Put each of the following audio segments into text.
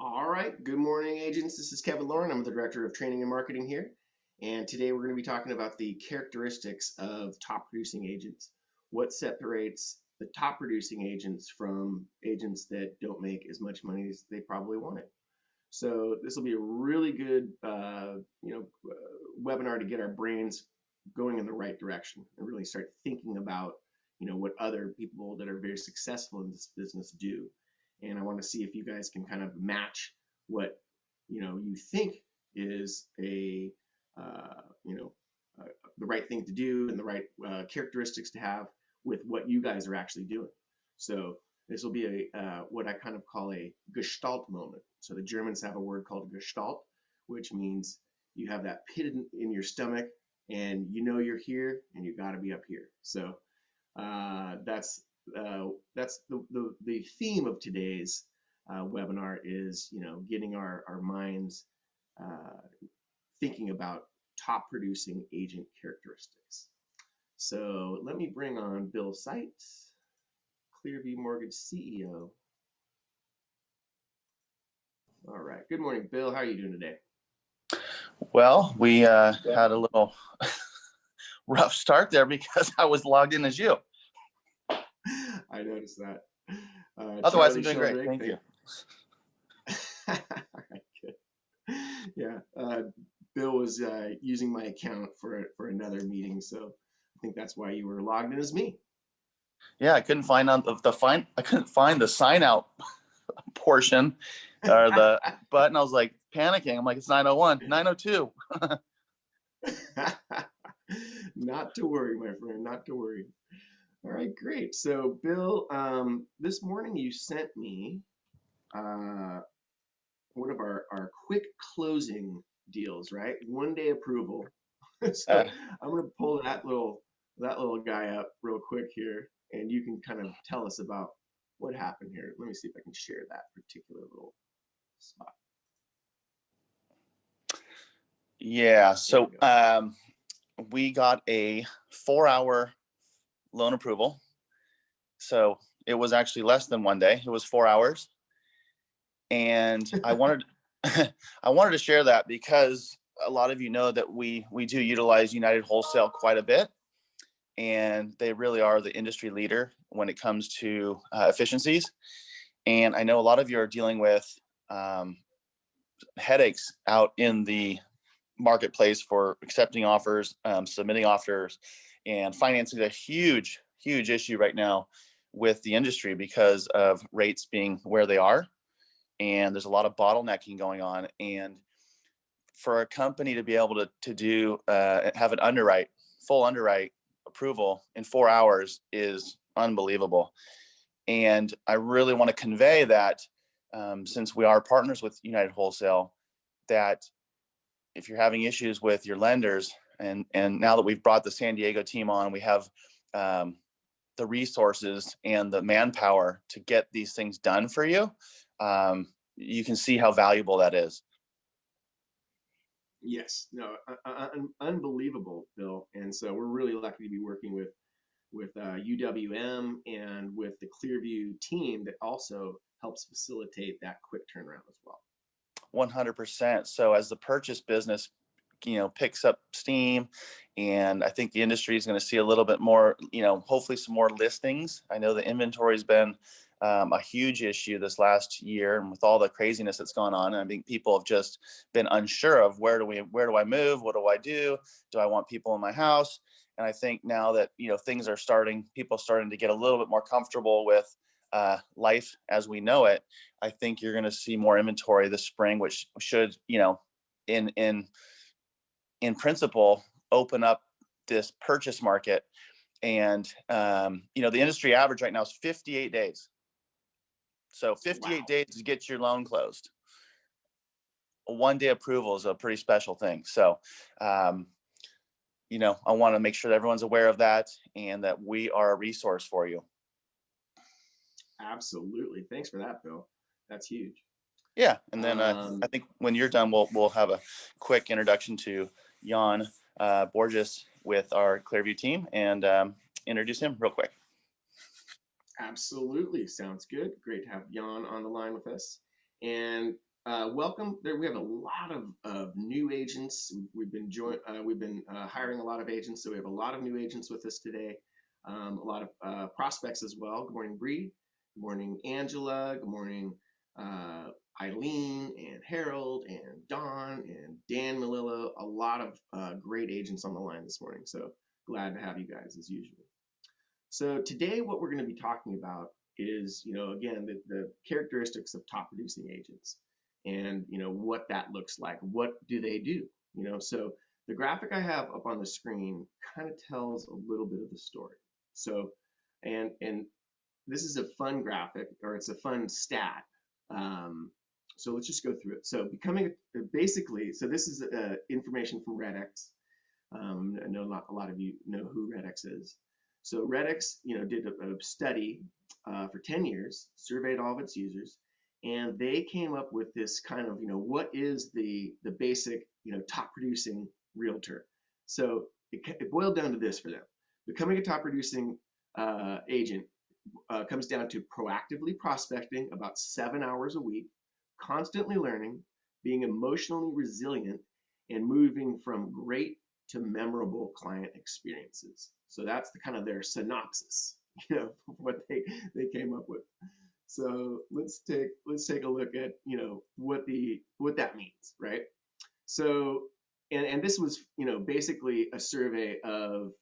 All right. Good morning, agents. This is Kevin Lauren. I'm the Director of Training and Marketing here. And today we're going to be talking about the characteristics of top producing agents. What separates the top producing agents from agents that don't make as much money as they probably wanted. So this will be a really good, webinar to get our brains going in the right direction and really start thinking about, what other people that are very successful in this business do. And I want to see if you guys can kind of match what, you think is uh, you know, the right thing to do and the right characteristics to have with what you guys are actually doing. So this will be what I kind of call a Gestalt moment. So the Germans have a word called Gestalt, which means you have that pit in your stomach and you're here and you got to be up here. So that's the theme of today's webinar is getting our minds uh, thinking about top producing agent characteristics. So let me bring on Bill Seitz, Clearview Mortgage CEO. All right. Good morning, Bill. How are you doing today? Well, we had a little rough start there because I was logged in as you. I noticed that. Otherwise, I'm doing great. Thank you. All right, good. Yeah, Bill was using my account for another meeting, so I think that's why you were logged in as me. Yeah, I couldn't find I couldn't find the sign out portion or the button. I was like panicking. I'm like, it's 901, 902. Not to worry, my friend, not to worry. All right, great. So, Bill, this morning you sent me one of our quick closing deals, right? 1 day approval. So I'm gonna pull that little guy up real quick here, and you can kind of tell us about what happened here. Let me see if I can share that particular little spot. Yeah. So we got a 4-hour loan approval. So it was actually less than 1 day. It was 4 hours. And I wanted to share that because a lot of you know that we do utilize United Wholesale quite a bit, and they really are the industry leader when it comes to efficiencies. And I know a lot of you are dealing with headaches out in the marketplace for accepting offers, submitting offers, and financing is a huge issue right now with the industry because of rates being where they are. And there's a lot of bottlenecking going on. And for a company to be able to do have an full underwrite approval in 4 hours is unbelievable. And I really want to convey that since we are partners with United Wholesale, that if you're having issues with your lenders, and now that we've brought the San Diego team on, we have the resources and the manpower to get these things done for you. You can see how valuable that is. Yes, no, unbelievable, Bill. And so we're really lucky to be working with UWM and with the Clearview team that also helps facilitate that quick turnaround as well. 100%. So as the purchase business, picks up steam, and I think the industry is going to see a little bit more, hopefully some more listings. I know the inventory has been a huge issue this last year, and with all the craziness that's gone on, I think people have just been unsure of where do I move? What do I do? Do I want people in my house? And I think now that, people starting to get a little bit more comfortable with life as we know it, I think you're going to see more inventory this spring, which should, in principle, open up this purchase market. And, the industry average right now is 58 days. So 58 days to get your loan closed. A 1 day approval is a pretty special thing. So, I want to make sure that everyone's aware of that and that we are a resource for you. Absolutely. Thanks for that, Bill. That's huge. Yeah. And then I think when you're done, we'll have a quick introduction to Yon Borges with our Clearview team and introduce him real quick. Absolutely. Sounds good. Great to have Yon on the line with us. And welcome. There, we have a lot of new agents. We've been hiring a lot of agents, so we have a lot of new agents with us today. A lot of prospects as well. Good morning, Bree. Good morning, Angela. Good morning, Eileen and Harold and Don and Dan Malillo. A lot of great agents on the line this morning. So glad to have you guys as usual. So today, what we're going to be talking about is, again, the characteristics of top producing agents, and what that looks like. What do they do? So the graphic I have up on the screen kind of tells a little bit of the story. So, and this is a fun graphic, or it's a fun stat. So let's just go through it. So basically, so this is information from RedX. I know a lot of you know who RedX is. So RedX, did a study for 10 years, surveyed all of its users, and they came up with this kind of, what is the basic, top producing realtor. So it boiled down to this for them. Becoming a top producing agent comes down to proactively prospecting about 7 hours a week, constantly learning, being emotionally resilient, and moving from great to memorable client experiences. So that's the kind of their synopsis, what they came up with. So let's take a look at what that means, right? So and this was basically a survey of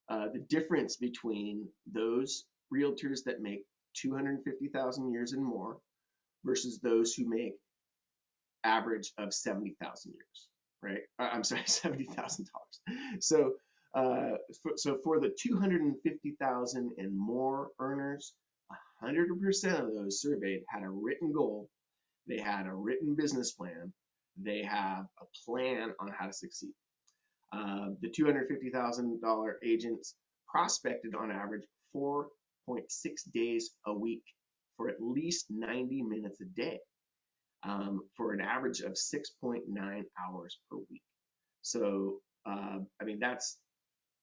the difference between those realtors that make 250,000 years and more versus those who make average of 70,000 years, right? I'm sorry, $70,000. So, for the 250,000 and more earners, 100% of those surveyed had a written goal. They had a written business plan. They have a plan on how to succeed. The $250,000 agents prospected on average 4.6 days a week for at least 90 minutes a day. For an average of 6.9 hours per week. So, that's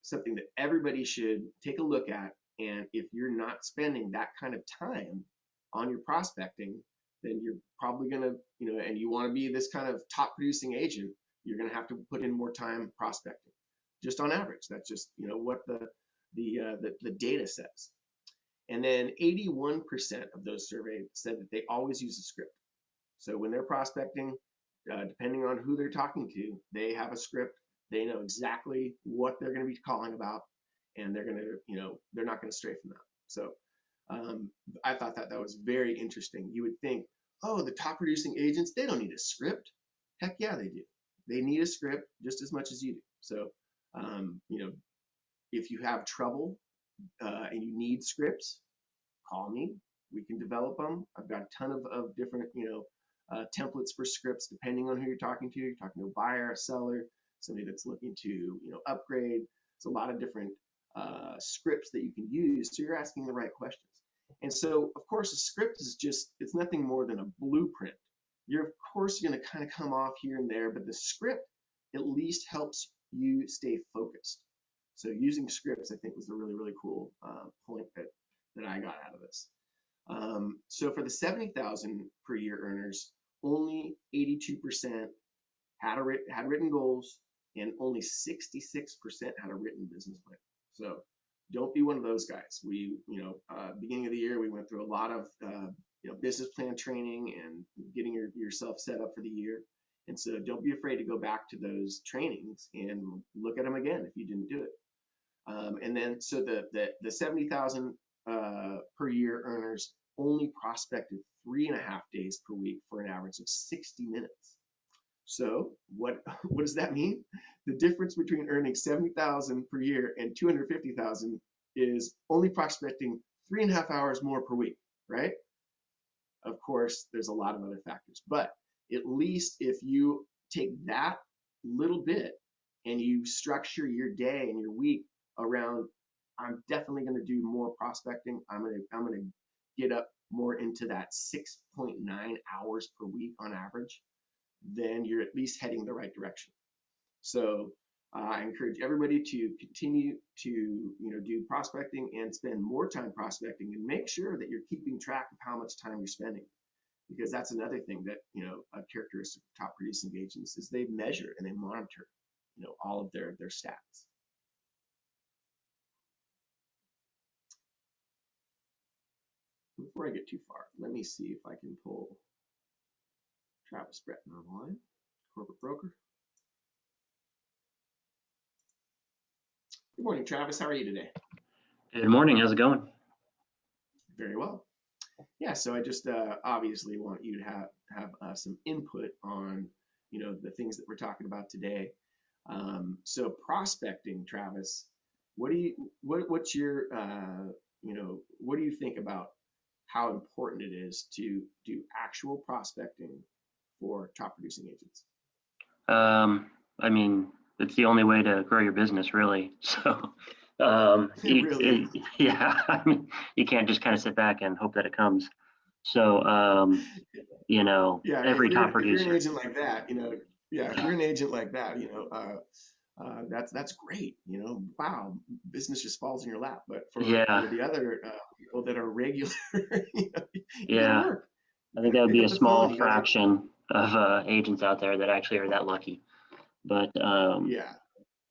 something that everybody should take a look at. And if you're not spending that kind of time on your prospecting, then you're probably going to, and you want to be this kind of top producing agent, you're going to have to put in more time prospecting, just on average. That's just, what the data says. And then 81% of those surveyed said that they always use a script. So when they're prospecting, depending on who they're talking to, they have a script. They know exactly what they're going to be calling about, and they're going to, they're not going to stray from that. So I thought that was very interesting. You would think, oh, the top producing agents, they don't need a script. Heck yeah, they do. They need a script just as much as you do. So, if you have trouble and you need scripts, call me. We can develop them. I've got a ton of different, templates for scripts depending on who you're talking to. You're talking to a buyer, a seller, somebody that's looking to upgrade. It's a lot of different scripts that you can use, so you're asking the right questions. And so of course a script is it's nothing more than a blueprint. You're of course going to kind of come off here and there, but the script at least helps you stay focused. So using scripts, I think, was a really, really cool point that I got out of this. So for the 70,000 per year earners, only 82% had written goals, and only 66% had a written business plan. So don't be one of those guys. We, beginning of the year, we went through a lot of business plan training and getting yourself set up for the year. And so don't be afraid to go back to those trainings and look at them again if you didn't do it. And then so the 70,000 per year earners only prospected 3.5 days per week for an average of 60 minutes. So what does that mean? The difference between earning 70,000 per year and 250,000 is only prospecting 3.5 hours more per week, right? Of course, there's a lot of other factors, but at least if you take that little bit and you structure your day and your week around, I'm definitely going to do more prospecting. I'm going to get up more into that 6.9 hours per week on average, then you're at least heading the right direction. So I encourage everybody to continue to do prospecting and spend more time prospecting, and make sure that you're keeping track of how much time you're spending. because that's another thing that, a characteristic of top producing agents is they measure and they monitor, all of their stats. Before I get too far, let me see if I can pull Travis Breton online, corporate broker. Good morning, Travis. How are you today? Good morning. How's it going? Very well. Yeah, so I just obviously want you to have some input on, the things that we're talking about today. So prospecting, Travis, what's your what do you think about how important it is to do actual prospecting for top producing agents? I mean, it's the only way to grow your business, really. So, Really? yeah, I mean, you can't just kind of sit back and hope that it comes. So, Yeah, every top if you're an producer. agent like that, yeah, if you're an agent like that, that's great. Wow, business just falls in your lap. But for Yeah, the other people that are regular, you got to yeah. work. I You got think to that would pick be up a the phone. small You got to get. fraction of agents out there that actually are that lucky. But, Yeah,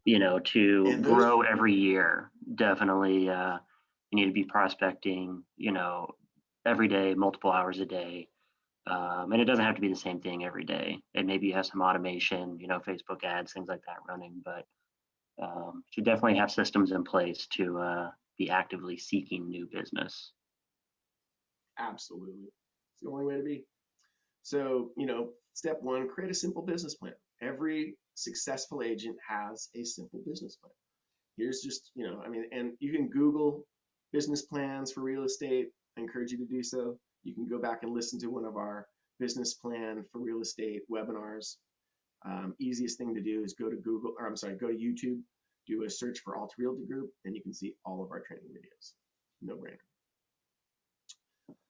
to and those. grow every year, definitely, you need to be prospecting, every day, multiple hours a day. And it doesn't have to be the same thing every day. And maybe you have some automation, Facebook ads, things like that running, but should definitely have systems in place to be actively seeking new business. Absolutely. It's the only way to be. So, step one, create a simple business plan. Every successful agent has a simple business plan. Here's just, and you can Google business plans for real estate. I encourage you to do so. You can go back and listen to one of our business plan for real estate webinars. Easiest thing to do is go to YouTube, do a search for Alt Realty Group, and you can see all of our training videos. No brainer.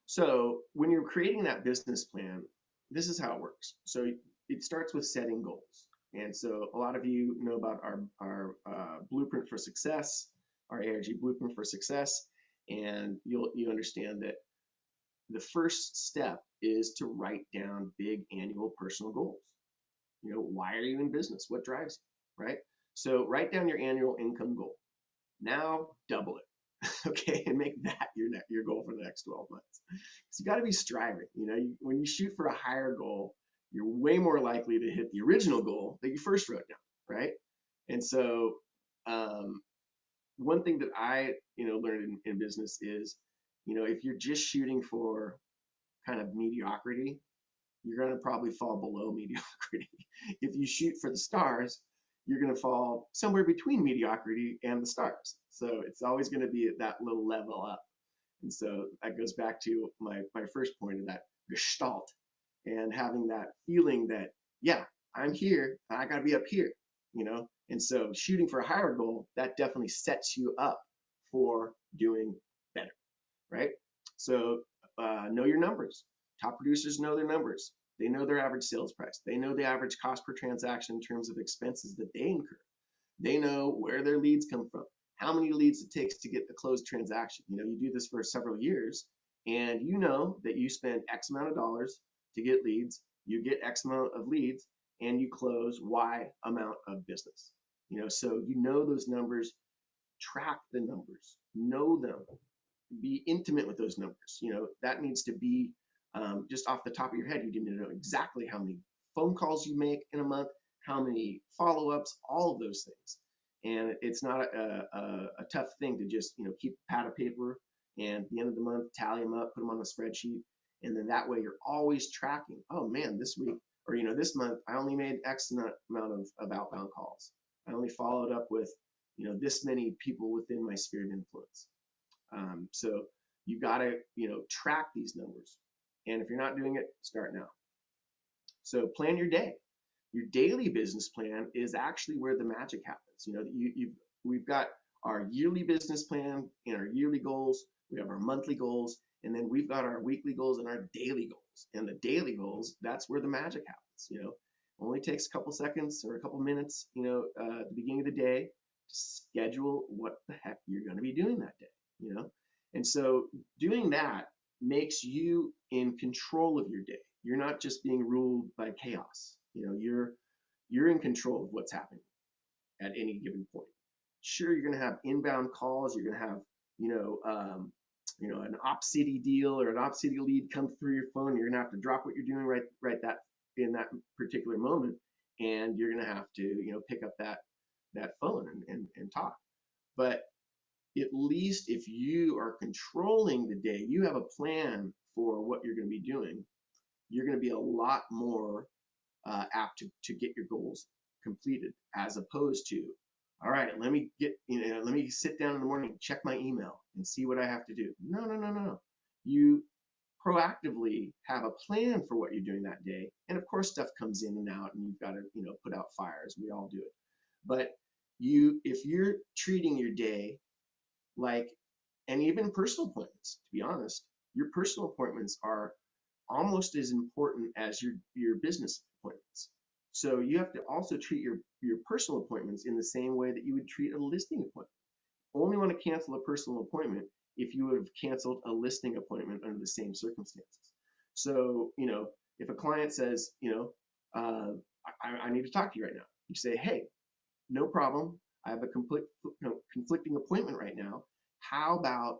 So when you're creating that business plan, this is how it works. So it starts with setting goals. And so a lot of you know about our blueprint for success, our ARG blueprint for success, and you understand that the first step is to write down big annual personal goals. Why are you in business? What drives you, right? So write down your annual income goal. Now double it. Okay, and make that your goal for the next 12 months. So you got to be striving. When you shoot for a higher goal, you're way more likely to hit the original goal that you first wrote down, right? And so, one thing that I learned in business is, if you're just shooting for kind of mediocrity, you're going to probably fall below mediocrity. If you shoot for the stars, you're going to fall somewhere between mediocrity and the stars. So it's always going to be at that little level up. And so that goes back to my first point of that gestalt and having that feeling that, yeah, I'm here, I got to be up here, And so shooting for a higher goal, that definitely sets you up for doing better, right? So know your numbers. Top producers know their numbers. They know their average sales price. They know the average cost per transaction in terms of expenses that they incur. They know where their leads come from, how many leads it takes to get the closed transaction. You do this for several years, and you know that you spend X amount of dollars to get leads, you get X amount of leads, and you close Y amount of business. So you know those numbers, track the numbers, know them, be intimate with those numbers. That needs to be just off the top of your head. You need to know exactly how many phone calls you make in a month, how many follow-ups, all of those things. And it's not a tough thing to just keep a pad of paper and at the end of the month tally them up, put them on a spreadsheet, and then that way you're always tracking. Oh man, this week or this month I only made X amount of outbound calls. I only followed up with this many people within my sphere of influence. So you got to, track these numbers. And if you're not doing it, start now. So plan your day. Your daily business plan is actually where the magic happens. We've got our yearly business plan and our yearly goals. We have our monthly goals, and then we've got our weekly goals and our daily goals. And the daily goals, that's where the magic happens. Only takes a couple seconds or a couple minutes, at the beginning of the day to schedule what the heck you're going to be doing that day. And so doing that makes you in control of your day. You're not just being ruled by chaos. You're in control of what's happening at any given point. Sure, you're going to have inbound calls. You're going to have, an op-city deal or an op-city lead come through your phone. You're going to have to drop what you're doing right that in that particular moment, and you're going to have to, pick up that phone and talk. But at least if you are controlling the day, you have a plan for what you're going to be doing, you're going to be a lot more apt to get your goals completed, as opposed to, all right, let me sit down in the morning, check my email and see what I have to do. No. You proactively have a plan for what you're doing that day. And of course, stuff comes in and out and you've got to, put out fires. We all do it. But if you're treating your day like, and even personal appointments, to be honest, your personal appointments are almost as important as your business appointments. So you have to also treat your personal appointments in the same way that you would treat a listing appointment. Only want to cancel a personal appointment if you would have canceled a listing appointment under the same circumstances. So, if a client says, I need to talk to you right now, you say, hey, no problem. I have a conflicting appointment right now. How about,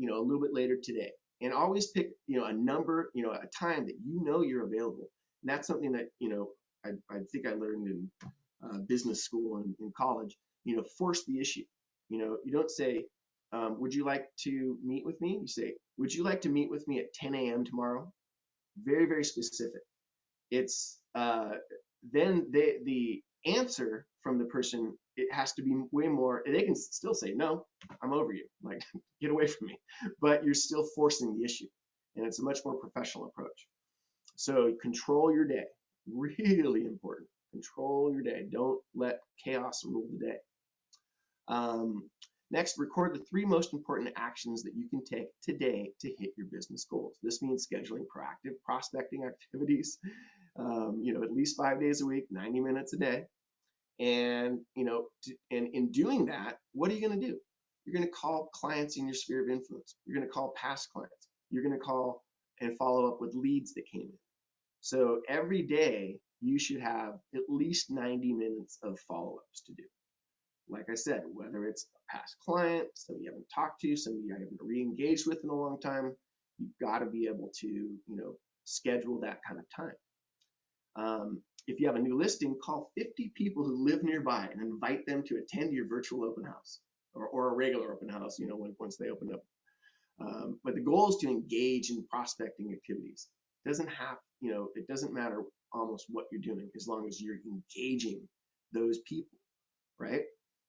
a little bit later today? And always pick, a number, a time that you're available. And that's something that, I think I learned in business school and in college, force the issue. You don't say, would you like to meet with me? You say, would you like to meet with me at 10 a.m. tomorrow? Very, very specific. It's then the answer from the person, it has to be way more. They can still say, no, I'm over you, like, get away from me, but you're still forcing the issue, and it's a much more professional approach. So control your day, really important. Control your day. Don't let chaos rule the day. Next, record the 3 most important actions that you can take today to hit your business goals. This means scheduling proactive prospecting activities, at least 5 days a week, 90 minutes a day. And, and in doing that, what are you going to do? You're going to call clients in your sphere of influence. You're going to call past clients. You're going to call and follow up with leads that came in. So every day you should have at least 90 minutes of follow-ups to do. Like I said, whether it's a past client, somebody you haven't talked to, somebody you haven't re-engaged with in a long time, you've got to be able to, schedule that kind of time. If you have a new listing, call 50 people who live nearby and invite them to attend your virtual open house or a regular open house, once they open up. But the goal is to engage in prospecting activities. It doesn't matter almost what you're doing as long as you're engaging those people, right?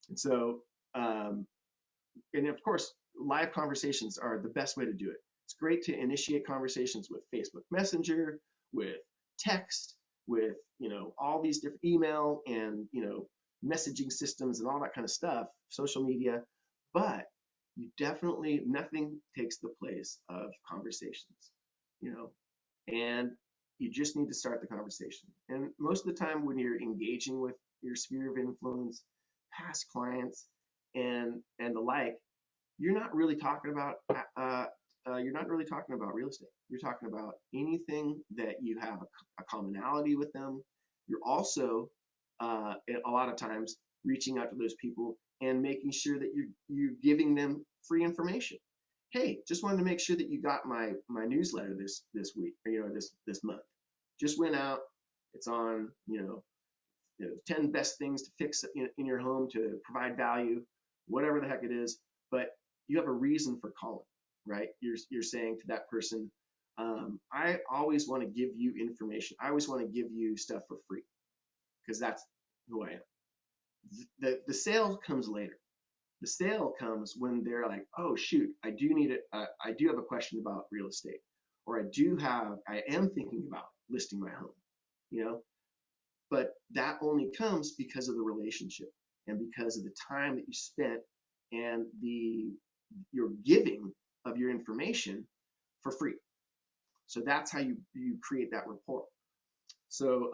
And so, and of course, live conversations are the best way to do it. It's great to initiate conversations with Facebook Messenger, with text, with, all these different email and, messaging systems and all that kind of stuff, social media, but nothing takes the place of conversations, and you just need to start the conversation. And most of the time when you're engaging with your sphere of influence, past clients and the like, you're not really talking about real estate. You're talking about anything that you have a commonality with them. You're also a lot of times reaching out to those people and making sure that you're giving them free information. Hey, just wanted to make sure that you got my newsletter this week, this month. Just went out. It's on 10 best things to fix in your home to provide value, whatever the heck it is. But you have a reason for calling, right? You're saying to that person, I always want to give you information. I always want to give you stuff for free because that's who I am. The sale comes later. The sale comes when they're like, oh shoot, I do have a question about real estate, or I am thinking about listing my home, but that only comes because of the relationship and because of the time that you spent and your giving of your information for free. So that's how you create that rapport. So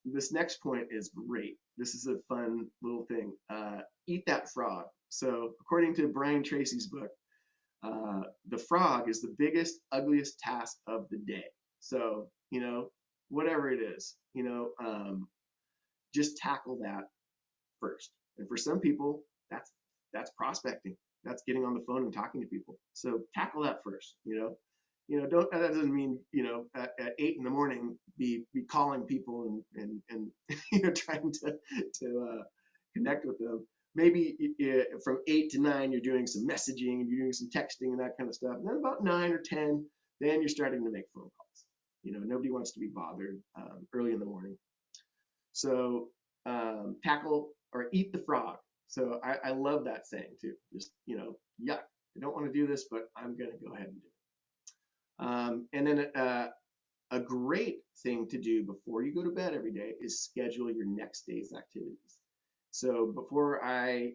this next point is great. This is a fun little thing. Eat that frog. So according to Brian Tracy's book, the frog is the biggest, ugliest task of the day. So, whatever it is, just tackle that first. And for some people, that's prospecting. That's getting on the phone and talking to people. So tackle that first. Don't, that doesn't mean, at 8 in the morning be calling people and trying to connect with them. Maybe from 8 to 9 you're doing some messaging and you're doing some texting and that kind of stuff. And then about 9 or 10, then you're starting to make phone calls. Nobody wants to be bothered early in the morning. So tackle or eat the frog. So I love that saying too. Just, yuck, I don't want to do this, but I'm going to go ahead and do it. And then a great thing to do before you go to bed every day is schedule your next day's activities. So before I,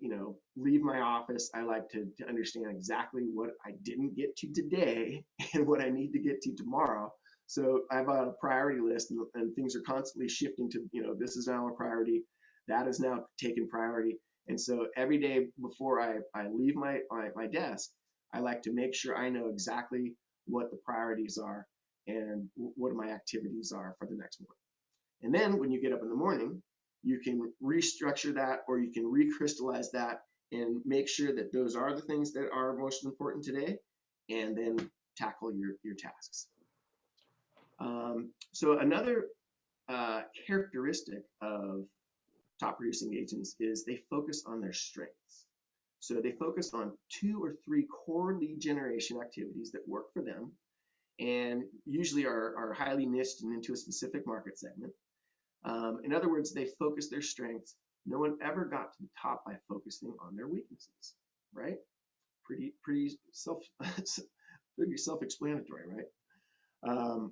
leave my office, I like to understand exactly what I didn't get to today and what I need to get to tomorrow. So I have a priority list, and things are constantly shifting to, this is now a priority, that is now taken priority. And so every day before I leave my desk, I like to make sure I know exactly what the priorities are and what my activities are for the next morning. And then when you get up in the morning, you can restructure that, or you can recrystallize that and make sure that those are the things that are most important today, and then tackle your tasks. So another characteristic of top producing agents is they focus on their strengths. So they focus on 2 or 3 core lead generation activities that work for them, and usually are highly niched and into a specific market segment. In other words, they focus their strengths. No one ever got to the top by focusing on their weaknesses, right? Pretty self-explanatory, right?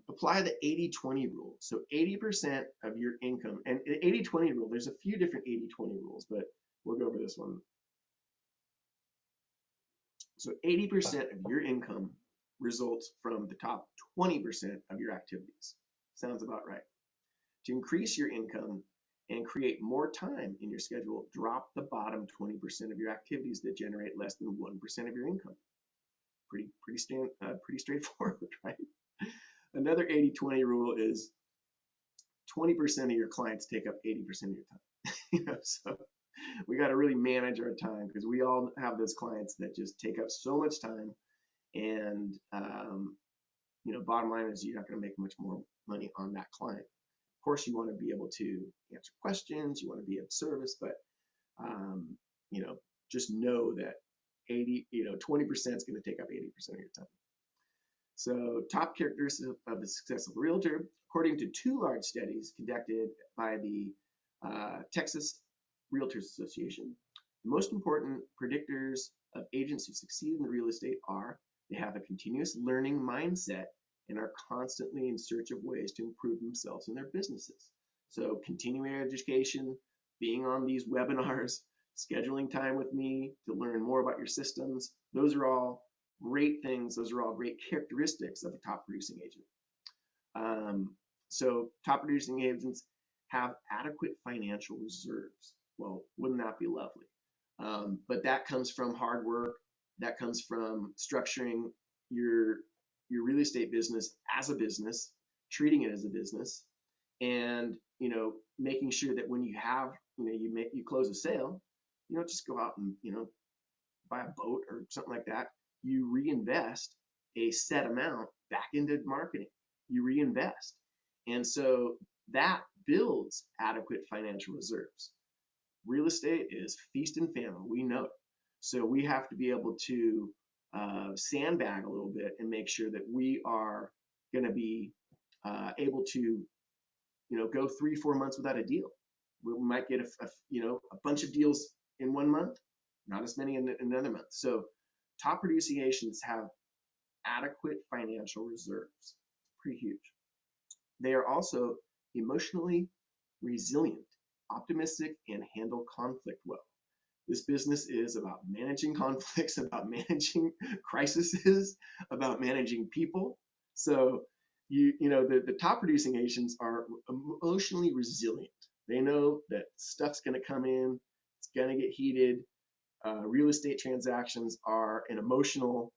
Apply the 80-20 rule. So 80% of your income, and 80-20 rule, there's a few different 80-20 rules, but we'll go over this one. So 80% of your income results from the top 20% of your activities. Sounds about right. To increase your income and create more time in your schedule, drop the bottom 20% of your activities that generate less than 1% of your income. Pretty straightforward, right? Another 80-20 rule is 20% of your clients take up 80% of your time. So we got to really manage our time, because we all have those clients that just take up so much time, and bottom line is you're not going to make much more money on that client. Of course, you want to be able to answer questions, you want to be of service, but just know that 20% is going to take up 80% of your time. So top characteristics of a successful realtor, according to 2 large studies conducted by the Texas Realtors Association, the most important predictors of agents who succeed in real estate are they have a continuous learning mindset and are constantly in search of ways to improve themselves in their businesses. So continuing education, being on these webinars, scheduling time with me to learn more about your systems, those are all great things. Those are all great characteristics of a top producing agent. So top producing agents have adequate financial reserves. Well, wouldn't that be lovely? But that comes from hard work. That comes from structuring your real estate business as a business, treating it as a business, and making sure that when you have you close a sale, you don't just go out and buy a boat or something like that. You reinvest a set amount back into marketing. You reinvest, and so that builds adequate financial reserves. Real estate is feast and famine. We know it. So we have to be able to sandbag a little bit and make sure that we are going to be able to, go 3-4 months without a deal. We might get a bunch of deals in 1 month, not as many in another month. So top producing agents have adequate financial reserves. Pretty huge. They are also emotionally resilient, optimistic, and handle conflict well. This business is about managing conflicts, about managing crises, about managing people. So the top producing agents are emotionally resilient. They know that stuff's going to come in, it's going to get heated. Real estate transactions are an emotional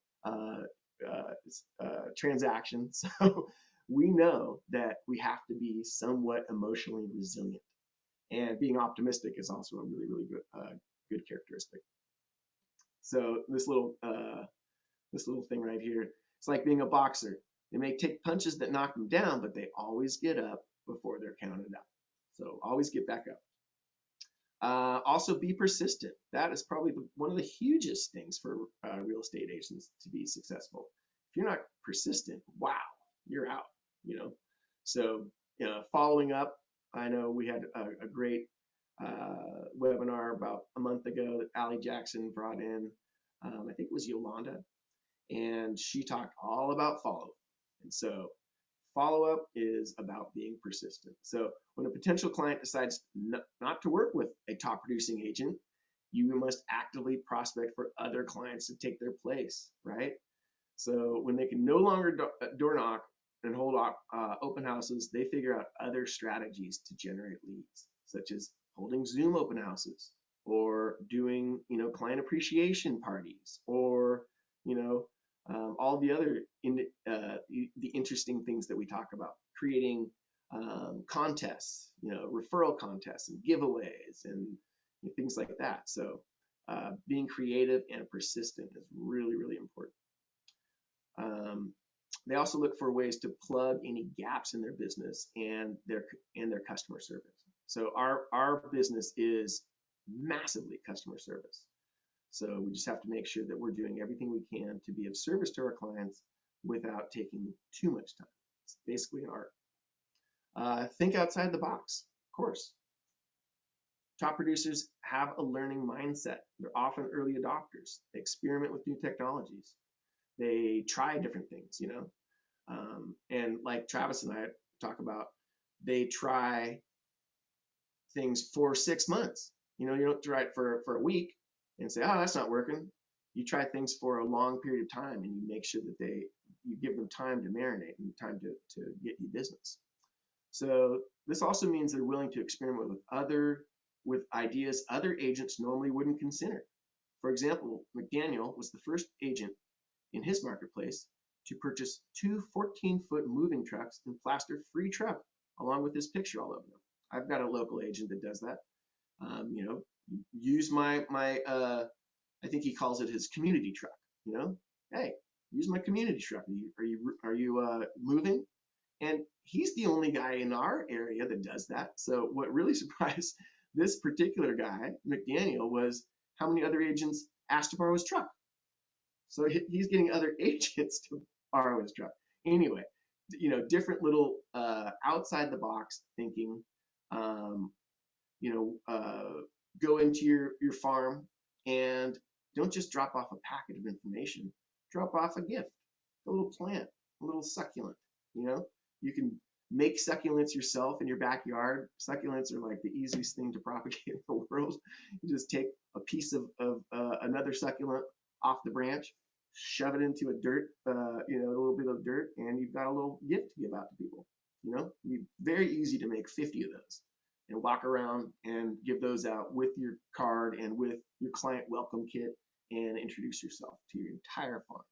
transaction. So we know that we have to be somewhat emotionally resilient, and being optimistic is also a really, really good characteristic. So this little thing right here, it's like being a boxer. They may take punches that knock them down, but they always get up before they're counted out. So always get back up. Also be persistent. That is probably one of the hugest things for real estate agents to be successful. If you're not persistent, wow, you're out, you know. So, following up, I know we had a great webinar about a month ago that Allie Jackson brought in. I think it was Yolanda, and she talked all about follow-up. And so follow-up is about being persistent. So when a potential client decides not to work with a top producing agent, you must actively prospect for other clients to take their place, right? So when they can no longer door knock and hold open houses, they figure out other strategies to generate leads, such as holding Zoom open houses, or doing, client appreciation parties, or, all the other the interesting things that we talk about, creating contests, referral contests and giveaways and things like that. So being creative and persistent is really, really important. They also look for ways to plug any gaps in their business and their customer service. So our business is massively customer service. So we just have to make sure that we're doing everything we can to be of service to our clients without taking too much time. It's basically an art. Think outside the box, of course. Top producers have a learning mindset. They're often early adopters. They experiment with new technologies. They try different things, and like Travis and I talk about, they try things for 6 months. You don't try it for a week and say, oh, that's not working. You try things for a long period of time, and you make sure that you give them time to marinate and time to get you business. So this also means they're willing to experiment with ideas other agents normally wouldn't consider. For example, McDaniel was the first agent in his marketplace to purchase 2 14-foot moving trucks and plaster free truck along with this picture all over them. I've got a local agent that does that. Use my I think he calls it his community truck. Hey, use my community truck. Are you moving? And he's the only guy in our area that does that. So what really surprised this particular guy, McDaniel, was how many other agents asked to borrow his truck. So he's getting other agents to borrow his truck. Anyway, different little outside the box thinking. Go into your farm and don't just drop off a packet of information. Drop off a gift, a little plant, a little succulent. You can make succulents yourself in your backyard. Succulents are like the easiest thing to propagate in the world. You just take a piece of another succulent off the branch, shove it into a little bit of dirt, and you've got a little gift to give out to people. It'd be very easy to make 50 of those and walk around and give those out with your card and with your client welcome kit and introduce yourself to your entire farm.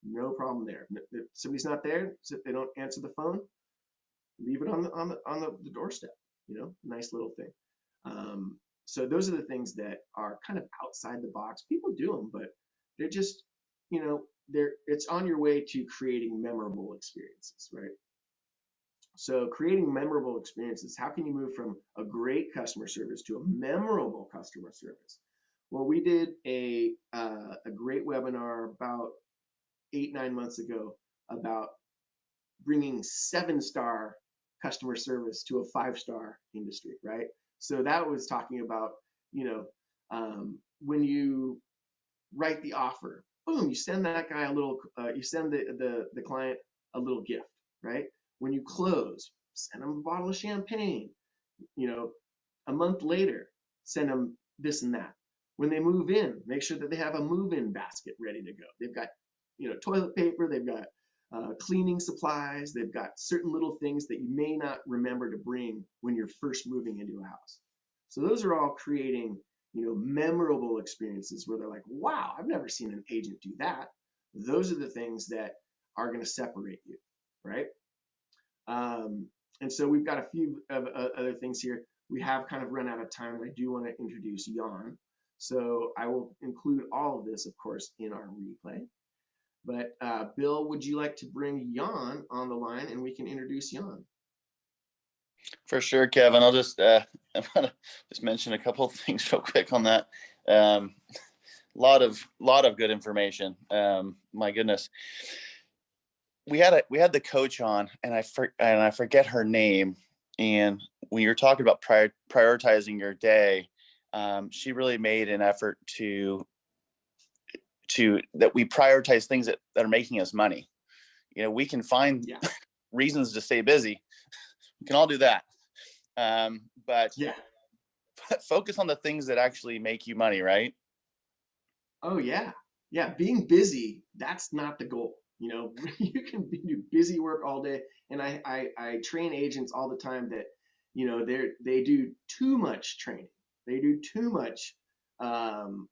No problem there. If somebody's not there, if they don't answer the phone, leave it on the doorstep. Nice little thing. So those are the things that are kind of outside the box. People do them, but they're just, it's on your way to creating memorable experiences, right? So creating memorable experiences, how can you move from a great customer service to a memorable customer service? Well, we did a great webinar about 8-9 months ago about bringing 7-star customer service to a 5-star industry, right? So that was talking about, when you write the offer, boom, you send that guy you send the client a little gift, right? When you close, send them a bottle of champagne. A month later, send them this and that. When they move in, make sure that they have a move-in basket ready to go. They've got, toilet paper. They've got cleaning supplies. They've got certain little things that you may not remember to bring when you're first moving into a house. So those are all creating, memorable experiences where they're like, wow, I've never seen an agent do that. Those are the things that are going to separate you, right? And so we've got a few of other things here. We have kind of run out of time. I do want to introduce Yon. So I will include all of this, of course, in our replay. But Bill, would you like to bring Yon on the line and we can introduce Yon? For sure, Kevin. I'll just I want to just mention a couple of things real quick on that. Lot of good information. My goodness, we had the coach on, and I forget her name. And when you're talking about prioritizing your day, she really made an effort to that we prioritize things that are making us money. You know, we can find reasons to stay busy. We can all do that. But focus on the things that actually make you money, right? Oh yeah. Yeah. Being busy, that's not the goal. You know, you can do busy work all day. And I train agents all the time that, you know, they do too much training. They do too much of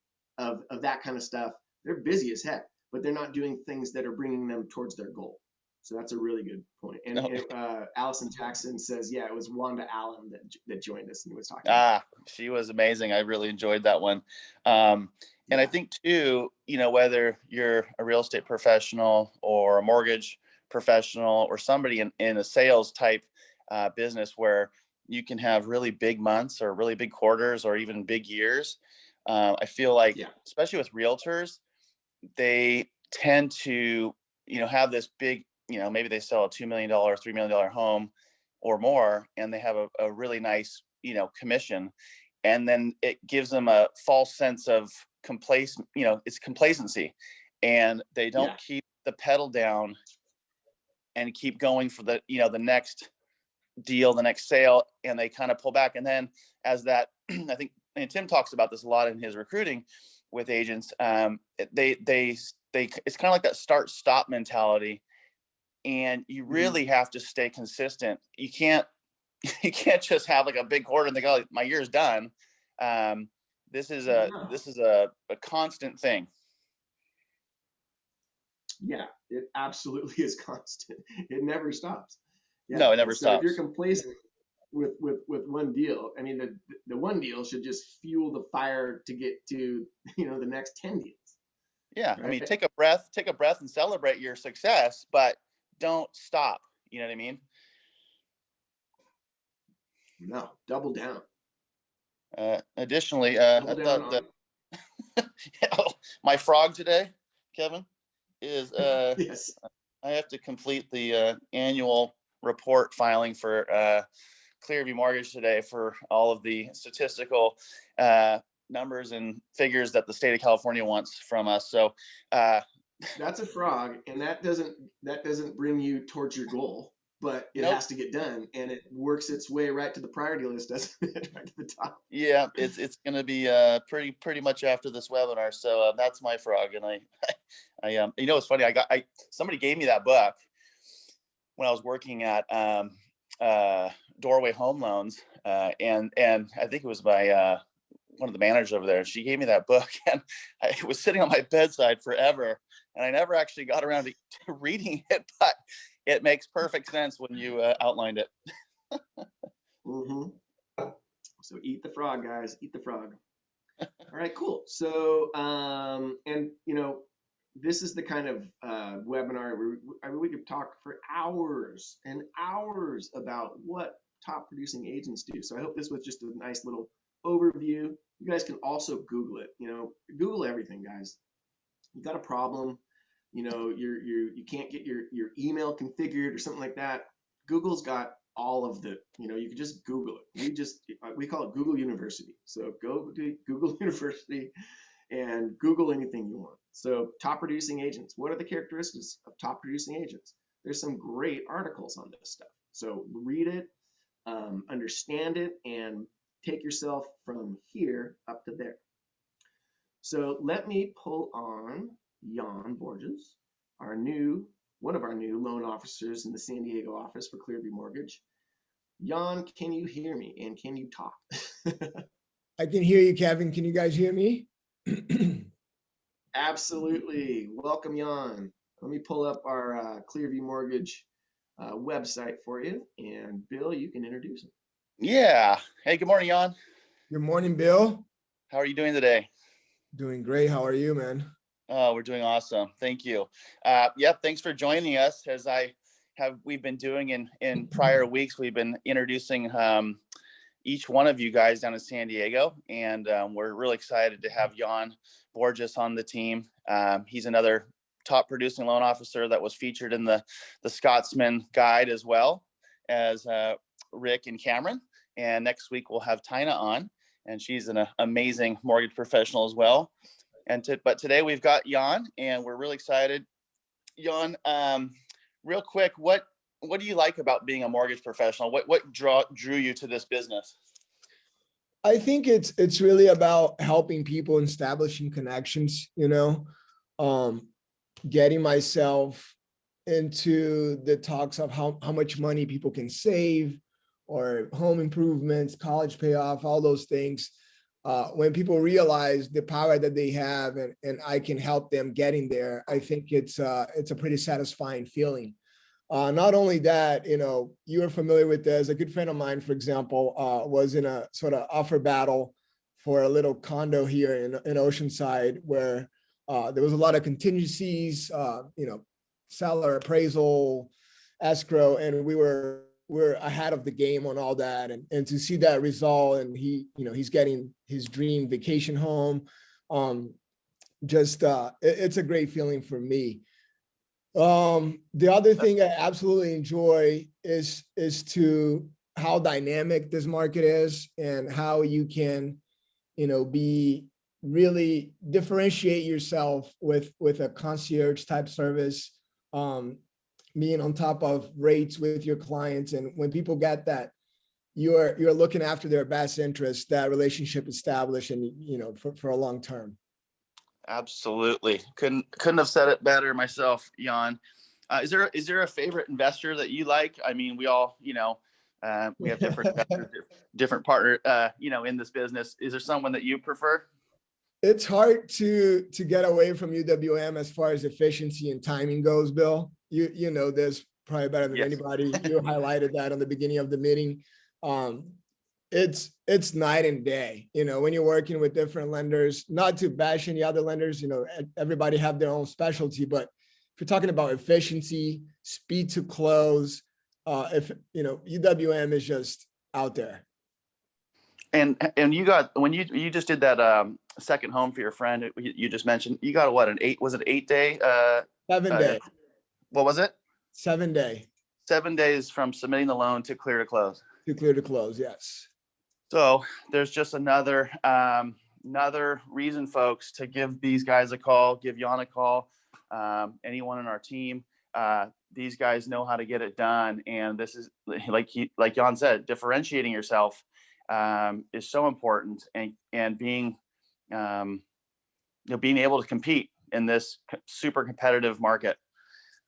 that kind of stuff. They're busy as heck, but they're not doing things that are bringing them towards their goal. So that's a really good point. And Allison Jackson says, yeah, it was Wanda Allen that joined us and was talking. She was amazing. I really enjoyed that one. And I think too, you know, whether you're a real estate professional or a mortgage professional or somebody in a sales type business where you can have really big months or really big quarters or even big years. I feel like, especially with realtors, they tend to, you know, have this big, you know, maybe they sell a $2 million, $3 million home or more, and they have a really nice, you know, commission. And then it gives them a false sense of it's complacency, and they don't keep the pedal down and keep going for the, you know, the next deal, the next sale, and they kind of pull back. And then as that, I think, and Tim talks about this a lot in his recruiting with agents, they it's kind of like that start stop mentality, and you really have to stay consistent. You can't just have like a big quarter and think, oh, my year's done. This is a constant thing. Yeah, it absolutely is constant. It never stops. Yeah. No, it never so stops. If you're complacent with one deal, I mean, the one deal should just fuel the fire to get to, you know, the next 10 deals. Yeah. Right? I mean, take a breath and celebrate your success, but don't stop. You know what I mean? No, double down. Additionally, I thought that my frog today, Kevin, is yes. I have to complete the annual report filing for Clearview Mortgage today for all of the statistical numbers and figures that the state of California wants from us. So that's a frog, and that doesn't bring you towards your goal, but it has to get done, and it works its way right to the priority list, doesn't it? Right to the top. Yeah, it's going to be pretty much after this webinar. So that's my frog, and I you know, it's funny. Somebody gave me that book when I was working at Doorway Home Loans, and I think it was by one of the managers over there. She gave me that book, and it was sitting on my bedside forever, and I never actually got around to reading it, but it makes perfect sense when you outlined it. Mm-hmm. So eat the frog, guys. Eat the frog. All right, cool. So, and you know, this is the kind of webinar where we could talk for hours and hours about what top producing agents do. So I hope this was just a nice little overview. You guys can also Google it. You know, Google everything, guys. You got a problem, you know, you can't get your email configured or something like that. Google's got all of the, you know, you can just Google it. We call it Google University. So go to Google University and Google anything you want. So top producing agents, what are the characteristics of top producing agents? There's some great articles on this stuff. So read it, understand it, and take yourself from here up to there. So let me pull on Yon Borges, one of our new loan officers in the San Diego office for Clearview Mortgage. Yon, can you hear me and can you talk? I can hear you, Kevin. Can you guys hear me? Absolutely. Welcome, Yon. let me pull up our Clearview Mortgage website for you. And Bill, you can introduce him. Yeah. Hey, good morning, Yon. Good morning, Bill. How are you doing today? Doing great. How are you, man? Oh, we're doing awesome. Thank you. Yep. Thanks for joining us. We've been doing in prior weeks, we've been introducing each one of you guys down in San Diego, and we're really excited to have Yon Borges on the team. He's another top producing loan officer that was featured in the Scotsman Guide, as well as Rick and Cameron. And next week we'll have Tina on, and she's an amazing mortgage professional as well. But today we've got Yon, and we're really excited. Yon, real quick, what do you like about being a mortgage professional? What drew you to this business? I think it's really about helping people, establishing connections, getting myself into the talks of how much money people can save, or home improvements, college payoff, all those things. When people realize the power that they have, and I can help them getting there, I think it's a pretty satisfying feeling. Not only that, you are familiar with this. A good friend of mine, for example, was in a sort of offer battle for a little condo here in Oceanside, where there was a lot of contingencies, seller appraisal, escrow, and we're ahead of the game on all that. And to see that result, and he's getting his dream vacation home. It's a great feeling for me. The other thing I absolutely enjoy is to how dynamic this market is, and how you can, be really differentiate yourself with a concierge type service, being on top of rates with your clients. And when people get that, you're looking after their best interest, that relationship established, and, for a long term. Absolutely. Couldn't have said it better myself, Yon. Is there a favorite investor that you like? I mean, we all, we have different investors, different partner, in this business. Is there someone that you prefer? It's hard to get away from UWM as far as efficiency and timing goes, Bill. You know this probably better than Yes. anybody. You highlighted that on the beginning of the meeting. It's night and day, when you're working with different lenders. Not to bash any other lenders, everybody have their own specialty, but if you're talking about efficiency, speed to close, UWM is just out there. And you got, when you just did that second home for your friend, you just mentioned, you got what, 8 day? 7 day. What was it? 7 day. 7 days from submitting the loan to clear to close. To clear to close, yes. So there's just another reason, folks, to give these guys a call, give Yon a call, anyone on our team. These guys know how to get it done, and this is like Yon said, differentiating yourself is so important, and being being able to compete in this super competitive market.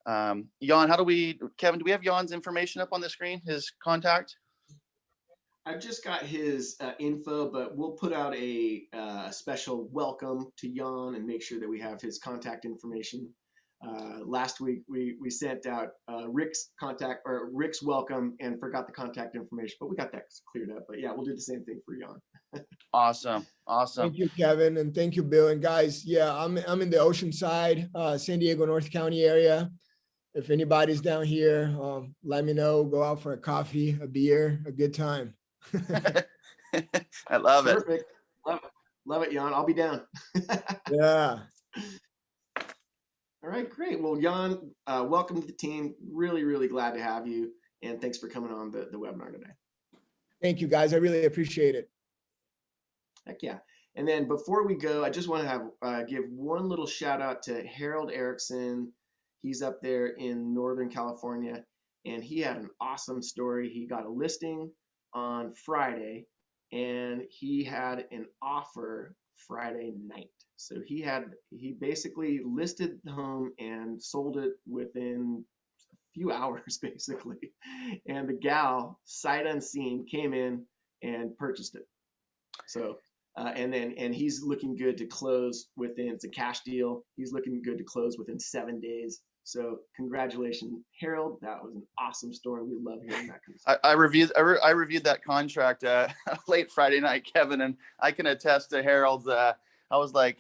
Yon, Kevin, do we have Yon's information up on the screen, his contact? I've just got his info, but we'll put out a special welcome to Yon and make sure that we have his contact information. Last week we sent out Rick's welcome and forgot the contact information, but we got that cleared up. But yeah, we'll do the same thing for Yon. Awesome. Thank you, Kevin, and thank you, Bill. And guys, yeah, I'm in the Oceanside, San Diego, North County area. If anybody's down here, let me know. Go out for a coffee, a beer, a good time. I love it. Perfect. Love it, Yon. I'll be down. Yeah. All right, great. Well, Yon, welcome to the team. Really, really glad to have you. And thanks for coming on the webinar today. Thank you, guys. I really appreciate it. Heck yeah. And then before we go, I just want to give one little shout out to Harold Erickson. He's up there in Northern California, and he had an awesome story. He got a listing on Friday, and he had an offer Friday night. So he basically listed the home and sold it within a few hours, basically. And the gal, sight unseen, came in and purchased it. So and he's looking good to close within, it's a cash deal. He's looking good to close within 7 days. So congratulations, Harold. That was an awesome story. We love hearing that kind of stuff. I reviewed that contract late Friday night, Kevin, and I can attest to Harold's. I was like,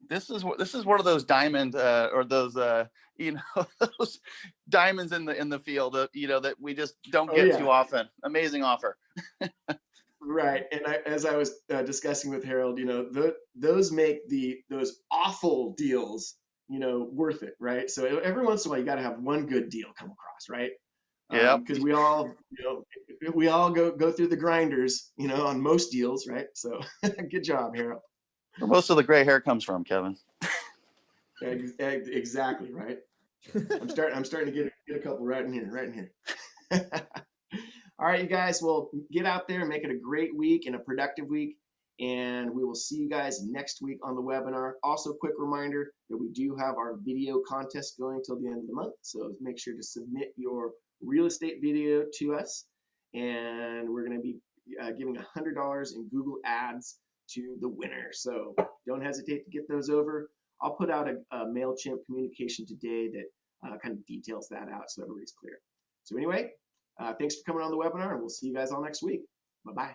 this is one of those diamond or those those diamonds in the field that we just don't get too often. Amazing offer. Right, and as I was discussing with Harold, those make those awful deals, worth it, right? So every once in a while, you got to have one good deal come across, right? Yeah. Because we all, go through the grinders, on most deals, right? So good job, Harold. Where most of the gray hair comes from, Kevin. Exactly, right. I'm starting to get a couple right in here. All right, you guys, well, get out there and make it a great week and a productive week. And we will see you guys next week on the webinar. Also, quick reminder that we do have our video contest going till the end of the month. So make sure to submit your real estate video to us. And we're going to be giving $100 in Google Ads to the winner. So don't hesitate to get those over. I'll put out a MailChimp communication today that kind of details that out so everybody's clear. So anyway, thanks for coming on the webinar, and we'll see you guys all next week. Bye-bye.